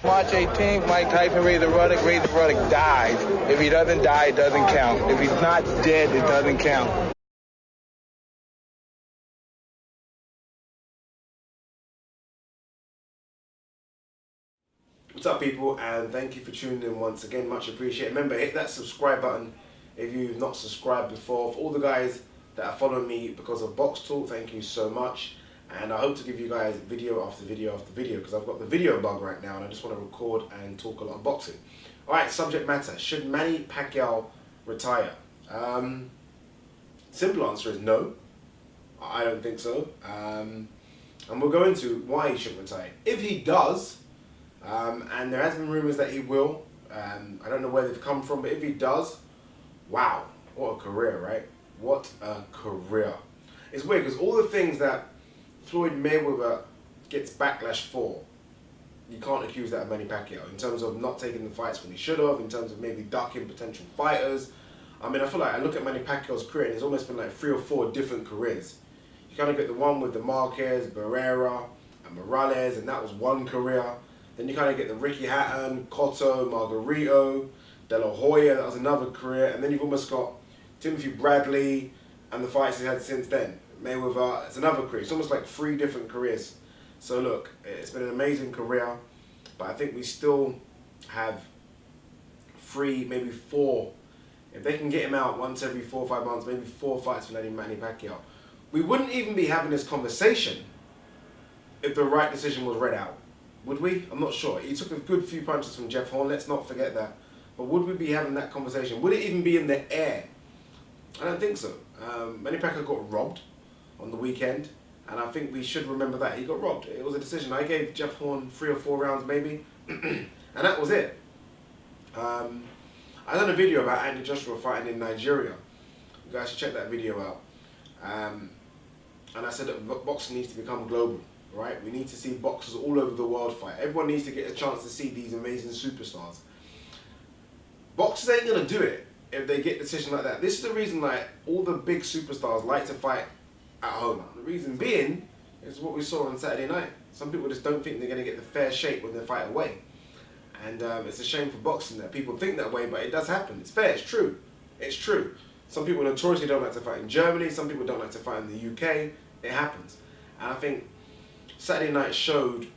March 18th, Mike Tyson, Razor Ruddock. Razor Ruddock dies. If he doesn't die, it doesn't count. If he's not dead, it doesn't count. What's up, people, and thank you for tuning in once again. Much appreciated. Remember, hit that subscribe button if you've not subscribed before. For all the guys that are following me because of Box Talk, thank you so much. And I hope to give you guys video after video after video because I've got the video bug right now and I just want to record and talk a lot of boxing. Alright, subject matter. Should Manny Pacquiao retire? Simple answer is no. I don't think so. And we'll go into why he should retire. If he does, and there has been rumours that he will, I don't know where they've come from, but if he does, wow, what a career, right? What a career. It's weird because all the things that Floyd Mayweather gets backlash for, you can't accuse that of Manny Pacquiao in terms of not taking the fights when he should have, in terms of maybe ducking potential fighters. I mean, I feel like I look at Manny Pacquiao's career and it's almost been like 3 or 4 different careers. You kind of get the one with the Marquez, Barrera, and Morales, and that was one career. Then you kind of get the Ricky Hatton, Cotto, Margarito, De La Hoya, that was another career. And then you've almost got Timothy Bradley and the fights he's had since then. Mayweather, it's another career. It's almost like 3 different careers. So look, it's been an amazing career, but I think we still have 3, maybe 4. If they can get him out once every 4 or 5 months, maybe 4 fights for Manny Pacquiao, we wouldn't even be having this conversation if the right decision was read out. Would we? I'm not sure. He took a good few punches from Jeff Horn, let's not forget that. But would we be having that conversation? Would it even be in the air? I don't think so. Manny Pacquiao got robbed on the weekend, and I think we should remember that. He got robbed. It was a decision. I gave Jeff Horn 3 or 4 rounds maybe, and that was it. I done a video about Andy Joshua fighting in Nigeria. You guys should check that video out. And I said that boxing needs to become global, right? We need to see boxers all over the world fight. Everyone needs to get a chance to see these amazing superstars. Boxers ain't gonna do it if they get a decision like that. This is the reason like all the big superstars like to fight at home. The reason being is what we saw on Saturday night. Some people just don't think they're gonna get the fair shake when they fight away. And it's a shame for boxing that people think that way, but it does happen. It's fair, it's true. It's true. Some people notoriously don't like to fight in Germany, some people don't like to fight in the UK. It happens. And I think Saturday night showed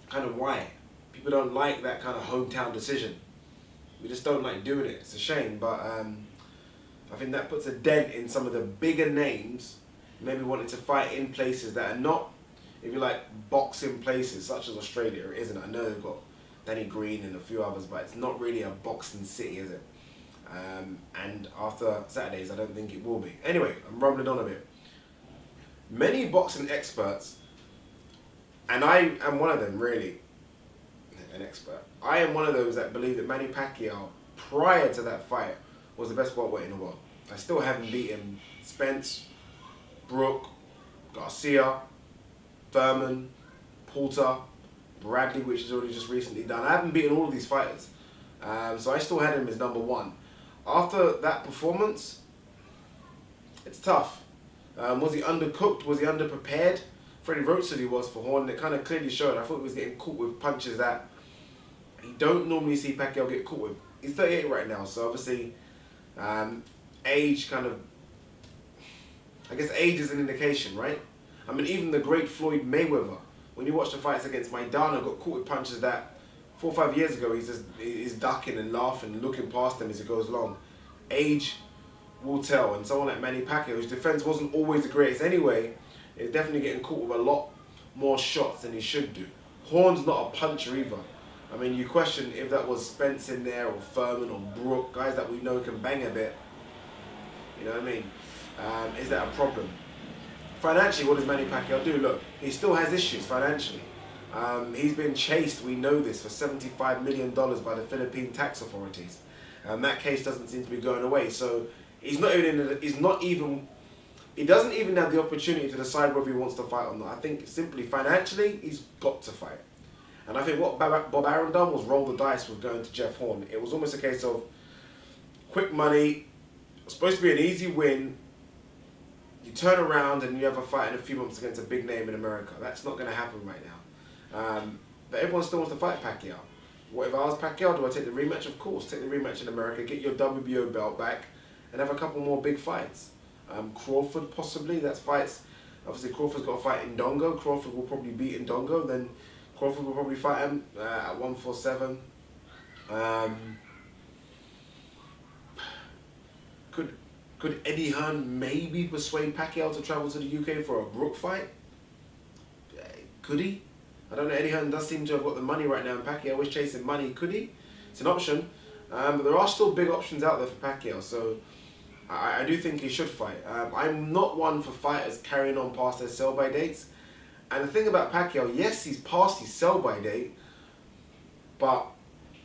kind of why. People don't like that kind of hometown decision. We just don't like doing it. It's a shame, but I think that puts a dent in some of the bigger names maybe wanting to fight in places that are not, if you like, boxing places, such as Australia. It isn't. I know they've got Danny Green and a few others, but it's not really a boxing city, is it? And after Saturdays, I don't think it will be. Anyway, I'm rumbling on a bit. Many boxing experts, and I am one of them, really, an expert. I am one of those that believe that Manny Pacquiao, prior to that fight, was the best welterweight in the world. I still haven't beaten Spence, Brook, Garcia, Thurman, Porter, Bradley, which is already just recently done. I haven't beaten all of these fighters. So I still had him as number 1. After that performance, it's tough. Was he undercooked? Was he underprepared? Freddie Roach said he was for Horn. It kind of clearly showed. I thought he was getting caught with punches that you don't normally see Pacquiao get caught with. He's 38 right now, so obviously age kind of, I guess age is an indication, right? I mean, even the great Floyd Mayweather, when you watch the fights against Maidana, got caught with punches that 4 or 5 years ago he's ducking and laughing and looking past them as it goes along. Age will tell, and someone like Manny Pacquiao, whose defense wasn't always the greatest anyway, is definitely getting caught with a lot more shots than he should do. Horn's not a puncher either. I mean, you question if that was Spence in there or Thurman or Brook, guys that we know can bang a bit. You know what I mean? Is that a problem? Financially, what does Manny Pacquiao do? Look, he still has issues financially. He's been chased, we know this, for $75 million by the Philippine tax authorities. That case doesn't seem to be going away. So he doesn't even have the opportunity to decide whether he wants to fight or not. I think simply financially, he's got to fight. And I think what Bob Arum done was roll the dice with going to Jeff Horn. It was almost a case of quick money. It was supposed to be an easy win. You turn around and you have a fight in a few months against a big name in America. That's not going to happen right now. But everyone still wants to fight Pacquiao. What if I was Pacquiao? Do I take the rematch? Of course, take the rematch in America, get your WBO belt back, and have a couple more big fights. Crawford possibly, that's fights. Obviously Crawford's got a fight in Ndongo. Crawford will probably beat Ndongo, then Crawford will probably fight him at 147. Could Eddie Hearn maybe persuade Pacquiao to travel to the UK for a Brook fight? Could he? I don't know. Eddie Hearn does seem to have got the money right now, and Pacquiao is chasing money. Could he? It's an option. But there are still big options out there for Pacquiao, so I do think he should fight. I'm not one for fighters carrying on past their sell-by dates. And the thing about Pacquiao, yes, he's past his sell-by date, but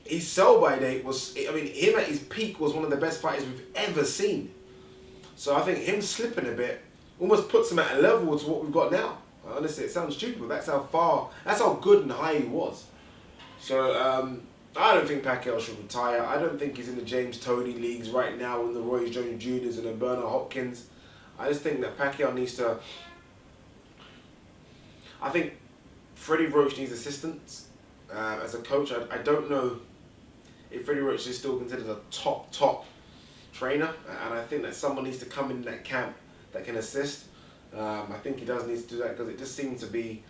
his sell-by date was, I mean, him at his peak was one of the best fighters we've ever seen. So I think him slipping a bit almost puts him at a level to what we've got now. Honestly, it sounds stupid, but that's how good and high he was. So I don't think Pacquiao should retire. I don't think he's in the James Toney leagues right now in the Roy Jones Jr.'s and the Bernard Hopkins. I just think that Pacquiao needs to... I think Freddie Roach needs assistance as a coach. I don't know if Freddie Roach is still considered a top trainer, and I think that someone needs to come in that camp that can assist. I think he does need to do that, because it just seems to be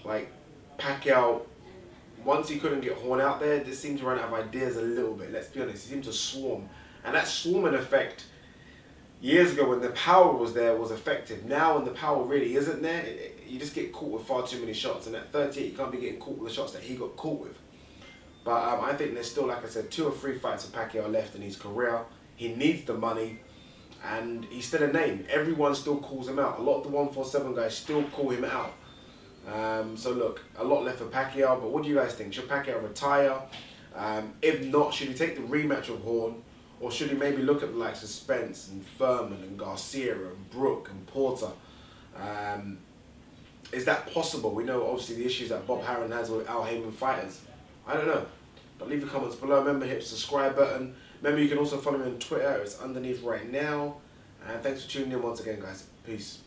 like Pacquiao, once he couldn't get Horn out there, just seemed to run out of ideas a little bit. Let's be honest, he seemed to swarm, and that swarming effect years ago when the power was there was effective. Now when the power really isn't there, you just get caught with far too many shots, and at 38 you can't be getting caught with the shots that he got caught with. But I think there's still, like I said, 2 or 3 fights of Pacquiao left in his career. He needs the money, and he's still a name. Everyone still calls him out. A lot of the 147 guys still call him out. So look, a lot left for Pacquiao, but what do you guys think? Should Pacquiao retire? If not, should he take the rematch of Horn? Or should he maybe look at the likes of Spence and Furman and Garcia and Brook and Porter? Is that possible? We know obviously the issues that Bob Harron has with Al Heyman fighters. I don't know. But leave your comments below. Remember, hit the subscribe button. Remember, you can also follow me on Twitter. It's underneath right now. And thanks for tuning in once again, guys. Peace.